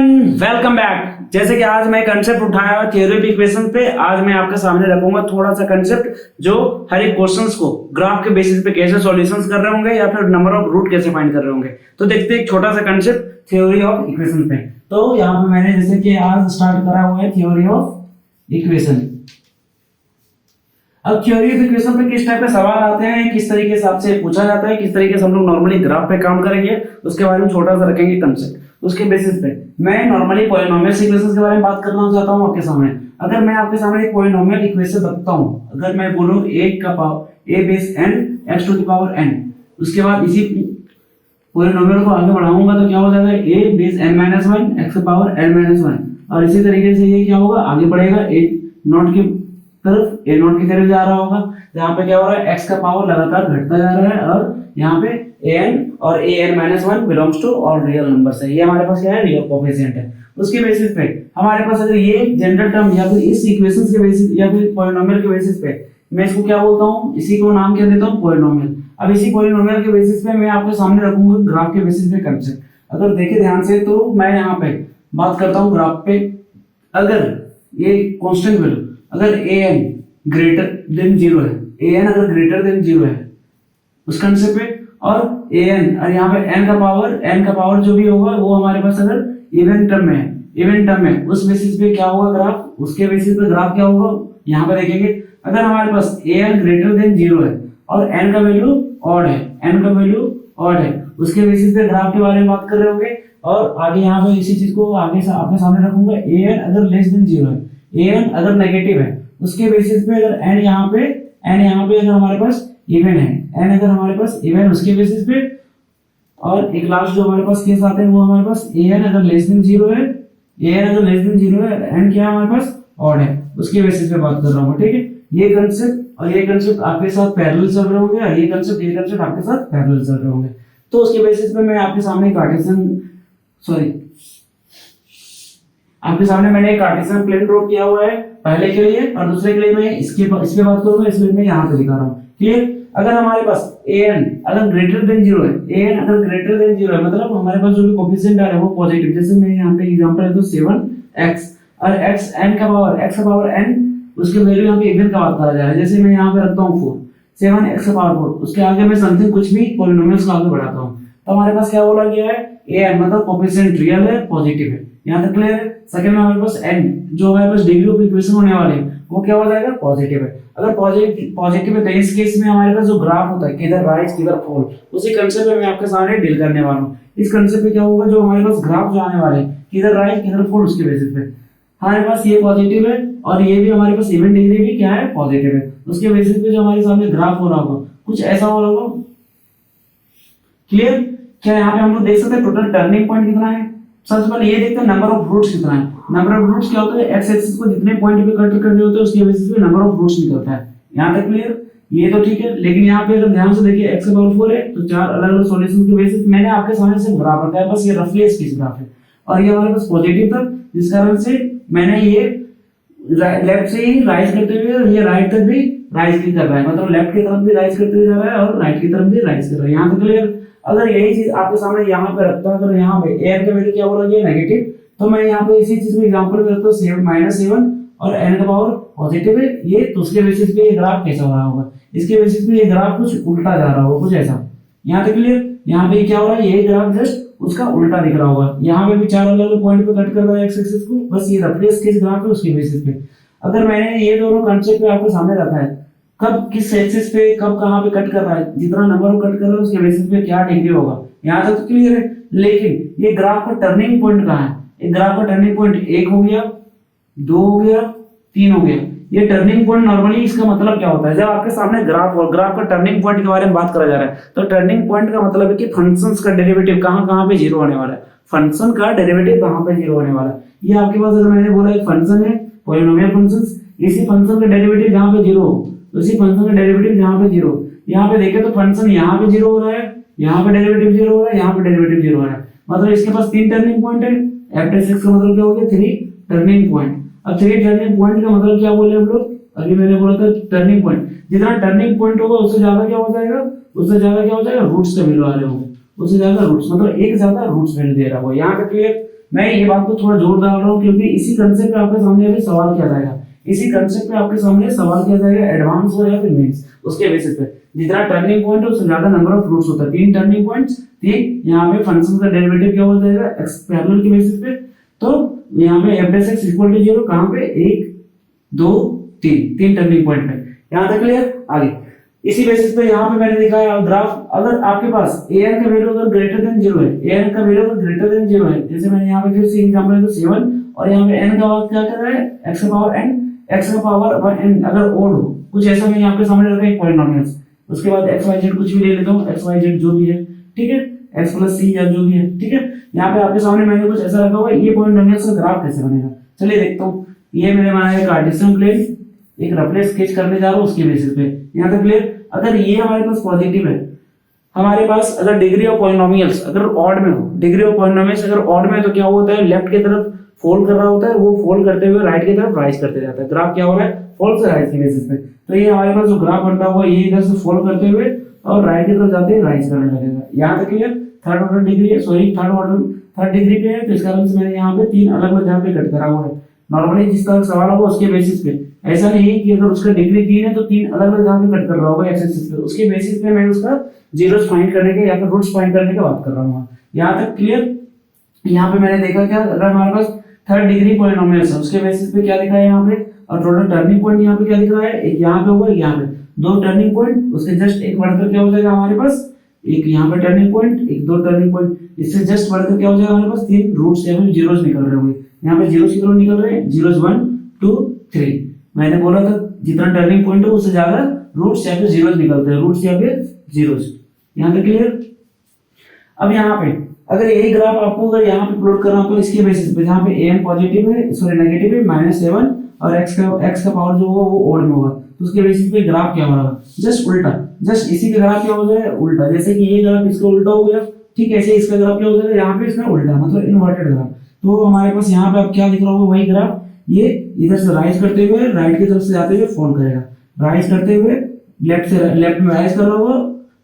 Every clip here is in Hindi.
Welcome back. जैसे कि आज मैं कंसेप्ट उठाया थ्योरी ऑफ इक्वेशन पे, आज मैं आपके सामने रखूंगा थोड़ा सा कंसेप्ट जो हर एक क्वेश्चंस को ग्राफ के बेसिस पे कैसे सॉल्यूशंस कर रहे होंगे या फिर नंबर ऑफ रूट कैसे फाइंड कर रहे होंगे। तो देखते हैं एक छोटा सा कंसेप्ट थ्योरी ऑफ इक्वेशन पे। तो यहाँ पे मैंने जैसे कि आज स्टार्ट करा हुआ है थ्योरी ऑफ इक्वेशन। अब थ्योरी ऑफ इक्वेशन पे किस टाइप के सवाल आते हैं, किस तरीके से आपसे पूछा जाता है, किस तरीके से हम लोग नॉर्मली ग्राफ पे काम करेंगे, उसके बारे में छोटा सा रखेंगे कंसेप्ट। उसके बेसिस पे मैं नॉर्मली पॉलिनोमियल इक्वेशंस के बारे में बात करना चाहता हूं आपके सामने। अगर मैं आपके सामने एक पॉलिनोमियल इक्वेशन रखता हूं, अगर मैं बोलूं a का power a base n x to the power n, उसके बाद इसी पॉलिनोमियल को आगे बढ़ाऊंगा तो क्या हो जाएगा a base n minus 1 x की पावर n माइनस 1, और इसी तरीके से ये क्या होगा आगे बढ़ेगा a नॉट की तरफ, a नॉट की तरफ जा रहा होगा। यहाँ पे क्या हो रहा है x का पावर लगातार घटता जा रहा है, और यहाँ पे an और an minus 1 belongs to all real numbers है। ये हमारे पास क्या है, रियल कोफिशिएंट है। उसके बेसिस पे हमारे पास अगर ये जनरल टर्म या फिर इस इक्वेशंस के बेसिस या फिर पॉलिनोमियल के बेसिस पे मैं इसको क्या बोलता हूँ, इसी को नाम क्या देता हूँ, पॉलिनोमियल। अब इसी पॉलिनोमियल के बेसिस पे मैं आपके सामने रखूंगा ग्राफ के बेसिस पे कंसेप्ट। अगर देखे ध्यान से तो मैं यहाँ पे बात करता हूँ ग्राफ पे, अगर ये कांस्टेंट वैल्यू अगर an ग्रेटर देन 0 है, an अगर ग्रेटर देन 0 है उस कंसेप्ट पे, और an और यहाँ पे n का पावर जो भी होगा वो हमारे पास अगर इवन टर्म है उस बेसिस पे क्या होगा ग्राफ, उसके बेसिस पे ग्राफ क्या होगा यहाँ पे देखेंगे। अगर हमारे पास an ग्रेटर देन 0 है और n का वैल्यू ऑड है, उसके बेसिस पे ग्राफ के बारे में बात कर रहे होंगे। और आगे यहाँ पे इसी चीज को आगे से आपके सामने रखूंगा, an अगर लेस देन 0 है, an अगर नेगेटिव है, उसके बेसिस पे अगर n यहाँ पे अगर हमारे पास इवन है, n अगर हमारे पास इवन उसके बेसिस पे, और एक लास्ट जो हमारे पास केस आते हैं वो हमारे पास an अगर लेस देन 0 है, n क्या है हमारे पास ऑड है, उसके बेसिस पे बात कर रहा हूँ। ठीक है, ये कंसेप्ट आपके साथ पैरेलल चल रहे होंगे, और ये कंसेप्ट आपके साथ पैरेलल चल रहे होंगे। तो उसके बेसिस पे मैं आपके सामने मैंने एक कार्टेशियन प्लेन ड्रॉ किया हुआ है पहले के लिए, और दूसरे के लिए मैं इस पे बात करूंगा, इसलिए मैं यहाँ पे दिखा रहा हूँ। क्लियर? अगर हमारे पास an अगर ग्रेटर देन 0 है, मतलब हमारे पास जो भी कोफिशिएंट आ रहा है वो पॉजिटिव। जैसे मैं यहाँ पे एग्जांपल है तो 7x और x का पावर n, उसके वैल्यू यहाँ पे इवन का बात करा जा रहा है। जैसे मैं यहाँ पे रखता हूँ 4, 7x का पावर 4, उसके आगे मैं समथिंग कुछ भी पॉलिनोमियल्स को आगे बढ़ाता हूँ, तो हमारे पास क्या बोला गया है, an मतलब कोफिशिएंट रियल है, पॉजिटिव है। यहाँ तक क्लियर है? सेकंड में हमारे पास n जो हमारे पास डिग्री ऑफ इक्वेशन होने वाले हैं वो क्या हो जाएगा, पॉजिटिव है। अगर पॉजिटिव है तो इस केस में हमारे पास जो ग्राफ होता है किधर राइज किधर फॉल, उसी कंसेप्ट में मैं आपके सामने डील करने वाला हूँ। इस कंसेप्ट में क्या होगा, जो हमारे पास ग्राफ जो आने वाले हैं किधर राइज किधर फॉल, उसके बेसिस पे हमारे पास ये पॉजिटिव है और ये भी हमारे पास इवन डिग्री भी क्या है, पॉजिटिव है। उसके बेसिस पे जो हमारे सामने ग्राफ हो रहा होगा कुछ ऐसा हो रहा होगा। क्लियर? क्या यहाँ पे हम लोग देख सकते हैं टोटल टर्निंग पॉइंट कितना है। सबसे पहले ये देखते हैं नंबर ऑफ रूट्स कितना है। नंबर ऑफ रूट्स क्या होता है, एक्स एक्सिस को जितने पॉइंट पे कट करने होते हैं उसके बेसिस पे नंबर ऑफ रूट्स निकलता है। यहाँ तक क्लियर? ये तो ठीक है, लेकिन यहाँ पे अगर ध्यान से देखिए x का पावर 4 है तो 4 अलग अलग सॉल्यूशन के बेसिस मैंने आपके सामने से ग्राफ रखा है, बस ये रफली स्केच ग्राफ है, और ये हमारे पास पॉजिटिव था जिस कारण से मैंने ये लेफ्ट से ही राइज करते हुए और ये राइट तक भी राइज कर रहा है, मतलब लेफ्ट की तरफ भी राइज करते हुए जा रहा है और राइट की तरफ भी राइज कर रहा है। यहाँ तक क्लियर? अगर यही चीज आपके सामने यहाँ पे रखता हूं, अगर यहाँ पे n का वैल्यू क्या बोला गया, नेगेटिव, तो मैं यहाँ पे इसी चीज को एग्जांपल में रखता हूँ 7 और n का पावर पॉजिटिव है ये, तो उसके बेसिस पे ये ग्राफ कैसा हो रहा होगा, इसके बेसिस पे ये ग्राफ कुछ उल्टा जा रहा होगा, कुछ ऐसा। यहाँ तक क्लियर? यहाँ पे क्या हो रहा है, ये ग्राफ जस्ट उसका उल्टा दिख रहा होगा। यहाँ पे भी 4 अलग अलग पॉइंट पे कट कर रहा है एक्स एक्सिस को, बस ये रफली स्केच ग्राफ है उसके बेसिस पे। अगर मैंने ये दोनों कंसेप्ट पे आपके सामने रखा है, कब किस एक्सिस पे कब कहां पे कट कर रहा है, जितना नंबर कट कर रहा है उसके बेसिस पे क्या डिग्री होगा, यहां तक तो क्लियर है। लेकिन ये ग्राफ का टर्निंग पॉइंट कहां है, ये ग्राफ का टर्निंग पॉइंट 1 हो गया, 2 हो गया, 3 हो गया। ये टर्निंग पॉइंट नॉर्मली इसका मतलब क्या होता है, जब आपके सामने ग्राफ और ग्राफ का टर्निंग पॉइंट के बारे में बात करा जा रहा है तो टर्निंग पॉइंट का मतलब है कि फंक्शंस का डेरिवेटिव कहां पे जीरो होने वाला है, फंक्शन का डेरिवेटिव कहां पे जीरो होने वाला है। ये आपके पास अगर मैंने बोला एक फंक्शन है पॉलिनोमियल फंक्शंस, इसी फंक्शन का डेरिवेटिव जहां पे जीरो, उसी फंक्शन का डेरिवेटिव जहां पे जीरो, यहाँ पे देखें तो फंक्शन यहाँ पे जीरो हो रहा है, यहाँ पे डेरिवेटिव जीरो हो रहा है, यहाँ पे डेरिवेटिव जीरो हो रहा है, मतलब इसके पास 3 टर्निंग पॉइंट है। f(x) का मतलब क्या हो गया, 3 टर्निंग पॉइंट। अब 3 टर्निंग पॉइंट का मतलब क्या बोले हम लोग, अभी मैंने बोला था टर्निंग पॉइंट, जितना टर्निंग पॉइंट होगा उससे ज्यादा क्या हो जाएगा, रूट्स का वैल्यू आ रहे होंगे, उससे ज्यादा रूट्स, मतलब एक ज्यादा रूट्स वैल्यू दे रहा होगा। यहाँ पे क्लियर? मैं ये बात को थोड़ा जोर डाल रहा हूँ क्योंकि इसी कंसेप्ट पे आपके सामने अभी सवाल किया जाएगा, इसी कंसेप्ट पे आपके सामने सवाल किया जाएगा, एडवांस हो या फिर मेंस, उसके बेसिस पे जितना टर्निंग पॉइंट है उससे ज्यादा नंबर ऑफ रूट्स होता है, 3 टर्निंग पॉइंट्स, 3 यहाँ पे फंक्शन का डेरिवेटिव क्या हो जाएगा x पैरेलल के बेसिस पे, तो यहाँ पे f(x) = 0 कहाँ पे 1 2 3 टर्निंग पॉइंट है, यहाँ तक क्लियर। आगे इसी बेसिस पे यहाँ पे मैंने दिखाया ग्राफ, अगर आपके पास an का वैल्यू अगर ग्रेटर देन 0 है, an का वैल्यू अगर ग्रेटर देन 0 है, जैसे मैंने यहाँ पे फिर से एग्जांपल है तो 7 और यहाँ पे n का वैल्यू क्या कर रहा है x का पावर n अगर ओड हो, कुछ ऐसा मैंने यहाँ पे सामने रखा है पॉलिनोमियल्स, उसके बाद x y z कुछ भी ले लेता हूँ, x y z जो भी है, ठीक है, x + c या जो भी है, ठीक है। यहाँ पे आपके सामने मैंने कुछ ऐसा रखा हुआ है, ये पॉलिनोमियल्स का ग्राफ कैसे बनेगा, चलिए देखता हूँ। ये मैंने बनाया है कार्टेशियन प्लेन, एक रफली स्केच करने जा रहा हूँ उसके बेसिस पे, यहाँ तक क्लियर। अगर ये हमारे पास पॉजिटिव है, हमारे पास अगर डिग्री ऑफ पॉलिनोमियल्स अगर ऑड में हो, डिग्री ऑफ पॉलिनोमियल्स अगर ऑड में है तो क्या होता है, लेफ्ट की तरफ फोल्ड कर रहा होता है, वो फोल्ड करते हुए राइट की तरफ राइज करते जाता है, ग्राफ क्या हो रहा है फोल्ड से राइज के बेसिस पे। तो ये हमारे पास जो ग्राफ बनता हुआ ये इधर से फोल्ड करते हुए और राइट की तरफ जाते हुए राइज करने लगेगा, यहाँ तक क्लियर। थर्ड ऑर्डर डिग्री है, सॉरी थर्ड डिग्री पे है, तो इस कारण से मैंने यहाँ पे 3 अलग-अलग जगह पे कट करा हुआ है। नॉर्मली जिस तरह सवाल होगा उसके बेसिस पे, ऐसा नहीं है कि अगर उसका डिग्री 3 है तो 3 अलग-अलग जगह पे कट कर रहा होगा एक्स एक्सिस पे, उसके बेसिस पे मैं उसका जीरोस फाइंड करने के या फिर रूट्स फाइंड करने की बात कर रहा हूँ, यहाँ तक क्लियर। यहाँ पे मैंने देखा क्या, अगर हमारे पास थर्ड डिग्री पॉलिनोमियल्स है उसके बेसिस पे क्या लिखा है यहाँ पे, और टोटल टर्निंग पॉइंट यहाँ पे क्या दिख रहा है, एक यहाँ पे होगा, यहाँ पे 2 टर्निंग पॉइंट, उसके जस्ट एक बढ़कर क्या हो जाएगा हमारे पास, एक यहाँ पे टर्निंग पॉइंट, एक 2 टर्निंग पॉइंट, इससे जस्ट बढ़कर क्या हो जाएगा हमारे पास 3 रूट्स या फिर जीरोस निकल रहे होंगे। यहाँ पे जीरोस कितने निकल रहे हैं, जीरोस 1 2 3, मैंने बोला था जितना टर्निंग पॉइंट है उससे ज्यादा रूट्स या फिर जीरोस निकलते हैं, रूट्स या फिर जीरोस, यहाँ पे क्लियर। अब यहाँ पे अगर यही ग्राफ आपको अगर यहाँ पे प्लॉट करना तो इसके बेसिस पे, जहाँ पे an पॉजिटिव है सॉरी नेगेटिव है -7 और x का पावर जो होगा वो ओड में होगा, तो उसके बेसिस पे ग्राफ क्या होगा, जस्ट उल्टा, जस्ट इसी का ग्राफ क्या हो जाएगा उल्टा, जैसे कि ये ग्राफ इसका उल्टा हो गया, ठीक है, ऐसे इसका ग्राफ क्या हो जाएगा यहाँ पे इसका उल्टा, मतलब इन्वर्टेड ग्राफ। तो हमारे पास यहाँ पे अब क्या दिख रहा होगा, वही ग्राफ, ये इधर से राइज करते हुए राइट की तरफ से जाते हुए फॉल करेगा, राइज करते हुए लेफ्ट में राइज कर रहा होगा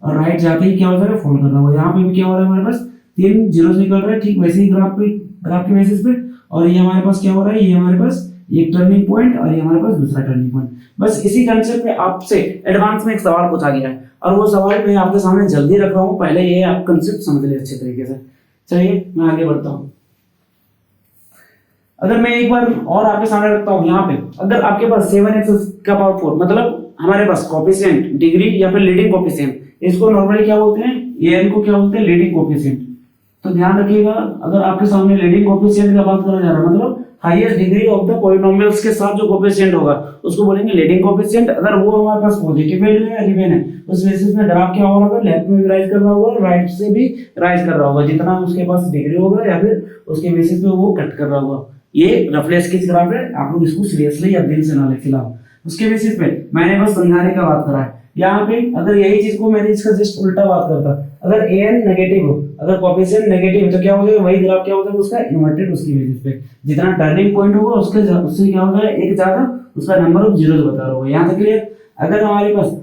और राइट जाते ही क्या हो जाएगा फॉल कर रहा होगा। यहाँ पे भी क्या हो रहा है हमारे पास 3 जीरोस निकल रहा है, ठीक वैसे ही ग्राफ के बेसिस पे, और ये हमारे पास क्या हो रहा है, ये हमारे पास एक टर्निंग पॉइंट और ये हमारे पास दूसरा टर्निंग पॉइंट। बस इसी कंसेप्ट पे आपसे एडवांस में एक सवाल पूछा गया है और वो सवाल मैं आपके सामने जल्दी रख रहा हूँ, पहले ये आप कंसेप्ट समझ ले अच्छे तरीके से। चलिए मैं आगे बढ़ता हूँ। अगर मैं एक बार और आपके सामने रखता हूँ, यहाँ पे अगर आपके पास 7x का पावर 4 मतलब हमारे पास कोफिशिएंट डिग्री या फिर लीडिंग कोफिशिएंट, इसको नॉर्मली क्या बोलते हैं, an को क्या बोलते हैं लीडिंग कोफिशिएंट। तो ध्यान रखिएगा अगर आपके सामने लीडिंग कोफिशिएंट का बात करा जा रहा है, मतलब highest degree of the polynomials के साथ जो कोफिशिएंट होगा उसको बोलेंगे लीडिंग कोफिशिएंट। अगर वो हमारे पास पॉजिटिव वैल्यू है या इवन है, उस बेसिस में ग्राफ क्या होगा, लेफ्ट में भी राइज कर रहा होगा राइट से भी राइज कर रहा होगा, जितना उसके पास डिग्री होगा या फिर उसके बेसिस पे वो कट कर रहा होगा। ये रफली स्केच ग्राफ है, आप लोग इसको सीरियसली या दिल से ना लें फिलहाल। उसके बेसिस पे मैंने बस समझाने का बात करा है। यहाँ पे अगर यही चीज को मैंने इसका जस्ट उल्टा बात करता, अगर an नेगेटिव हो, अगर कोफिशिएंट नेगेटिव है तो क्या हो जाएगा, वही ग्राफ क्या होता है उसका इन्वर्टेड, उसकी बेसिस पे जितना टर्निंग पॉइंट होगा उससे क्या होगा एक ज्यादा उसका नंबर ऑफ जीरोस बता रहा होगा। यहाँ तक क्लियर। अगर हमारे पास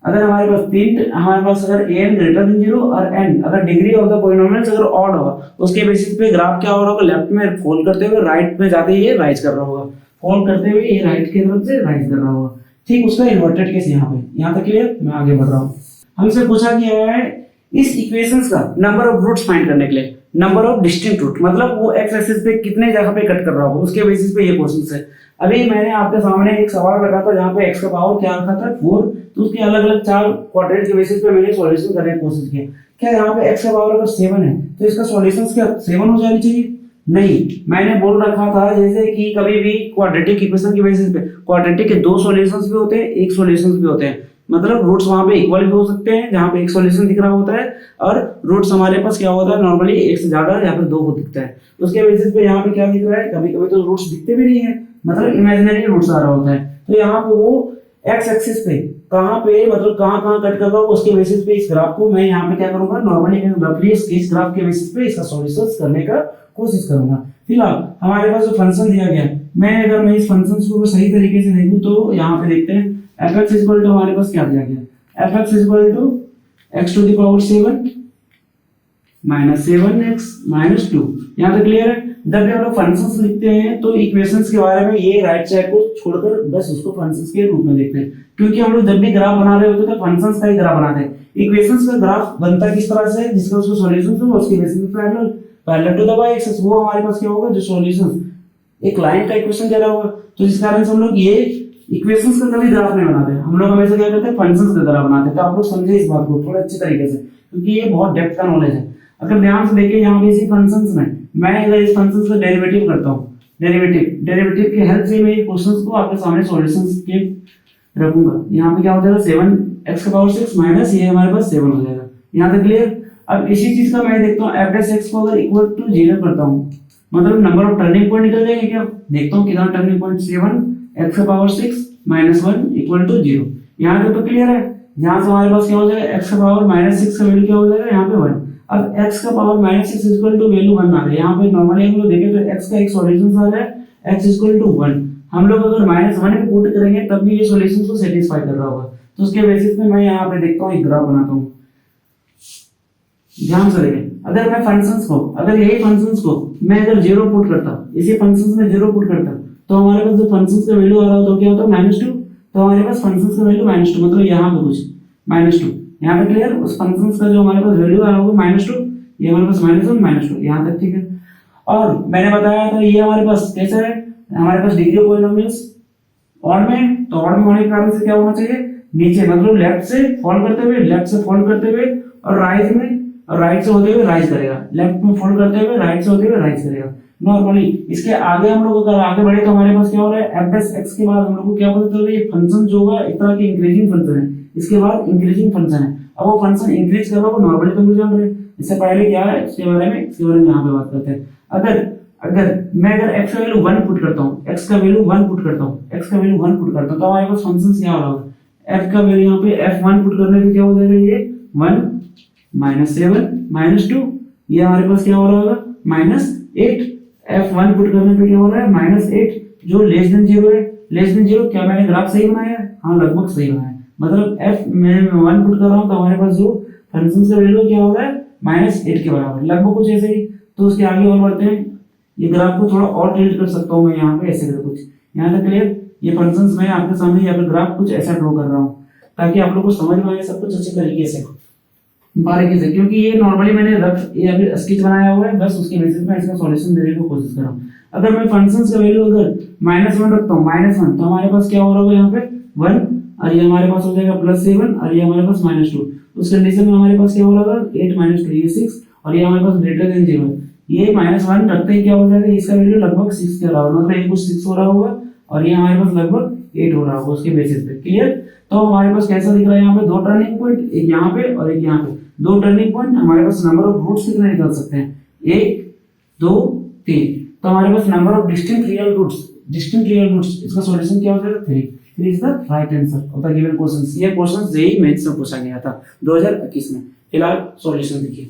हमारे पास अगर an ग्रेटर देन 0 और n अगर डिग्री ऑफ द पॉलिनोमियल्स अगर ऑड होगा, उसके बेसिस पे ग्राफ क्या हो रहा होगा, लेफ्ट में फोल्ड करते हुए राइट में जाते ही राइज कर रहा होगा, फोल्ड करते हुए ये राइट की तरफ से राइज कर रहा होगा, ठीक उसका इन्वर्टेड केस यहाँ पे। यहाँ तक क्लियर। मैं आगे बढ़ रहा हूँ। हमसे पूछा गया है इस इक्वेशंस का नंबर ऑफ रूट्स फाइंड करने के लिए, नंबर ऑफ डिस्टिंक्ट रूट, मतलब वो एक्स एक्सिस पे कितने जगह पे कट कर रहा होगा, उसके बेसिस पे ये क्वेश्चन है। अभी मैंने आपके सामने एक सवाल रखा था जहाँ पे x का पावर क्या रखा था 4, तो उसके अलग अलग 4 क्वाड्रेंट के बेसिस पे मैंने सॉल्यूशन करने की कोशिश की। क्या यहाँ पे x का पावर अगर 7 है तो इसका सॉल्यूशंस क्या 7 हो जानी चाहिए? नहीं, मैंने बोल रखा था जैसे कि कभी भी क्वाड्रेटिक इक्वेशन के बेसिस पे क्वाड्रेटिक के 2 सॉल्यूशंस भी होते हैं, एक सॉल्यूशंस भी होते हैं, मतलब रूट्स वहां पे इक्वल भी हो सकते हैं जहां पे एक सॉल्यूशन दिख रहा होता है, और रूट्स हमारे पास क्या होता है नॉर्मली एक से ज्यादा या फिर 2 हो दिखता है। उसके बेसिस पे यहाँ पे क्या दिख रहा है, कभी कभी तो रूट्स दिखते भी नहीं है, मतलब इमेजिनरी रूट्स आ रहा होता है। तो यहाँ पे वो एक्स एक्सिस पे कहाँ पे मतलब कहाँ कट कर रहा होगा, उसके बेसिस पे इस ग्राफ को मैं यहाँ पे क्या करूंगा, नॉर्मली रफली स्केच ग्राफ के बेसिस पे इसका सॉल्यूशंस करने का कोशिश करूंगा। फिलहाल हमारे पास जो फंक्शन दिया गया है, मैं इस फंक्शन को सही तरीके से देखूं तो यहाँ पे देखते हैं f(x) इक्वल टू हमारे पास क्या दिया गया, f(x) equal to x to the power 7 minus 7x minus 2। यहाँ तक क्लियर है। जब भी हम लोग फंक्शंस लिखते हैं तो इक्वेशंस के बारे में ये राइट साइड को छोड़कर बस उसको फंक्शंस के रूप में देखते हैं, क्योंकि हम लोग जब भी ग्राफ बना रहे होते हैं तो फंक्शंस का ही ग्राफ बनाते हैं। इक्वेशंस का ग्राफ बनता किस तरह से, जिसका उसको सॉल्यूशंस हो उसके बेसिस पे parallel parallel to the y axis, वो हमारे पास क्या होगा, जो सॉल्यूशंस एक लाइन का इक्वेशन दे रहा होगा। तो जिस कारण से हम लोग ये इक्वेशंस का कभी ग्राफ नहीं बनाते, हम लोग हमेशा क्या करते हैं, फंक्शंस का ग्राफ बनाते हैं। तो आप लोग समझे इस बात को थोड़ा अच्छे तरीके से, क्योंकि ये बहुत डेप्थ का नॉलेज है। अगर ध्यान से देखिए यहाँ पे इसी फंक्शंस में मैं अगर इस फंक्शंस का डेरिवेटिव करता हूँ, डेरिवेटिव की हेल्प से मैं ये क्वेश्चंस को आपके सामने सॉल्यूशंस के रखूंगा। यहाँ पे क्या हो जाएगा, 7x⁻6 माइनस ये हमारे पास 7 हो जाएगा। यहाँ तक क्लियर। अब इसी चीज का मैं देखता हूँ f(x) को अगर इक्वल टू 0 करता हूँ, मतलब नंबर ऑफ टर्निंग पॉइंट निकल जाएंगे क्या, देखता हूँ कितना turning point, 7x⁻6 minus 1 equal to 0। यहाँ तक तो क्लियर है। यहाँ से हमारे पास क्या हो जाएगा, x⁻6 का वैल्यू क्या हो जाएगा, यहाँ पे 1। अब x⁻6 इक्वल टू वैल्यू 1 आ रहा है। यहाँ पे नॉर्मली हम लोग देखें तो x का एक सॉल्यूशन आ रहा है, x इक्वल टू 1। हम लोग अगर -1 पे पुट करेंगे तब भी ये सॉल्यूशन को सेटिस्फाई कर रहा होगा। तो उसके बेसिस पे मैं यहाँ पे देखता हूँ, एक ग्राफ बनाता हूँ। ध्यान से देखें, अगर मैं फंक्शंस को, अगर यही फंक्शंस को मैं अगर 0 पुट करता, इसी फंक्शंस में 0 पुट करता, तो हमारे पास जो फंक्शंस का वैल्यू आ रहा होता है क्या होता है, -2। तो हमारे पास फंक्शंस का वैल्यू -2, मतलब यहाँ पे कुछ -2, यहाँ पे क्लियर। उस फंक्शंस का जो हमारे पास वैल्यू आ रहा होगा -2, ये हमारे पास -1 -2, यहाँ तक ठीक है। और मैंने बताया था ये हमारे पास कैसा है, हमारे पास डिग्री ऑफ पॉलिनोमियल्स ऑड में, तो ऑड में होने के कारण से क्या होना चाहिए, नीचे मतलब लेफ्ट से फॉल करते हुए, लेफ्ट से फॉल करते हुए, और राइट में, और राइट से होते हुए राइज करेगा, लेफ्ट में फॉल करते हुए राइट से होते हुए राइज करेगा नॉर्मली। इसके आगे हम लोग अगर आगे बढ़े तो हमारे पास क्या हो रहा है, f(x) के बाद हम लोग को क्या पता चल रहा है, ये फंक्शन जो होगा एक तरह की इंक्रीजिंग फंक्शन है, इसके बाद इंक्रीजिंग फंक्शन है। अब वो फंक्शन इंक्रीज कर रहा है, वो नॉर्मली तो मुझे जान रहे हैं। इससे पहले क्या है, इसके बारे में यहाँ पे बात करते हैं। अगर मैं x का वैल्यू 1 पुट करता हूँ, x का वैल्यू 1 पुट करता हूँ, x का वैल्यू 1 पुट करता हूँ, तो हमारे पास फंक्शन क्या हो रहा होगा, f का वैल्यू यहाँ पे f1 पुट करने पे क्या हो जाएगा, ये 1 -7 -2, ये हमारे पास क्या हो रहा होगा, -8। f1 पुट करने पे क्या हो रहा है, -8, जो लेस देन 0 है। लेस देन 0 क्या मैंने ग्राफ सही बनाया है, हाँ लगभग सही बनाया है। मतलब f मैं 1 पुट कर रहा हूँ तो हमारे पास जो फंक्शन का वैल्यू क्या हो रहा है, -8 के बराबर, लगभग कुछ ऐसे ही। तो उसके आगे और बढ़ते हैं, ये ग्राफ को थोड़ा और टिल्ट कर सकता हूँ मैं यहाँ पे, ऐसे कर कुछ, यहाँ तक क्लियर। ये फंक्शंस मैं आपके सामने यहाँ पे ग्राफ कुछ ऐसा ड्रॉ कर रहा हूँ ताकि आप लोग को समझ में आए सब कुछ अच्छे तरीके से, बारीकी से, क्योंकि ये नॉर्मली मैंने रफ या फिर स्केच बनाया हुआ है, बस उसके बेसिस में इसका सॉल्यूशन देने की कोशिश कर रहा हूँ। अगर मैं फंक्शंस का वैल्यू अगर -1 रखता हूँ, -1, तो हमारे पास क्या हो रहा होगा यहाँ पे 1, और ये हमारे पास हो जाएगा +7, और ये हमारे पास -2। उस कंडीशन में हमारे पास क्या हो रहा होगा, 8 -2, ये 6, और ये हमारे पास ग्रेटर देन 0 है। ये -1 रखते ही क्या हो जाएगा, इसका वैल्यू लगभग 6 के अलावा, मतलब ये कुछ 6 हो रहा होगा, और ये हमारे पास लगभग 8 हो रहा होगा उसके बेसिस पे, क्लियर। तो हमारे पास कैसा दिख रहा है, यहाँ पे 2 टर्निंग पॉइंट, एक यहाँ पे और एक यहाँ पे, 2 टर्निंग पॉइंट। हमारे पास नंबर ऑफ रूट्स कितने निकल सकते हैं, 1 2 3। तो हमारे पास number of distinct real roots, इसका सॉल्यूशन क्या हो जाएगा, 3 is the right answer of the given question. ये क्वेश्चन जेईई मेंस में पूछा गया था 2021 में। फिलहाल सॉल्यूशन देखिए।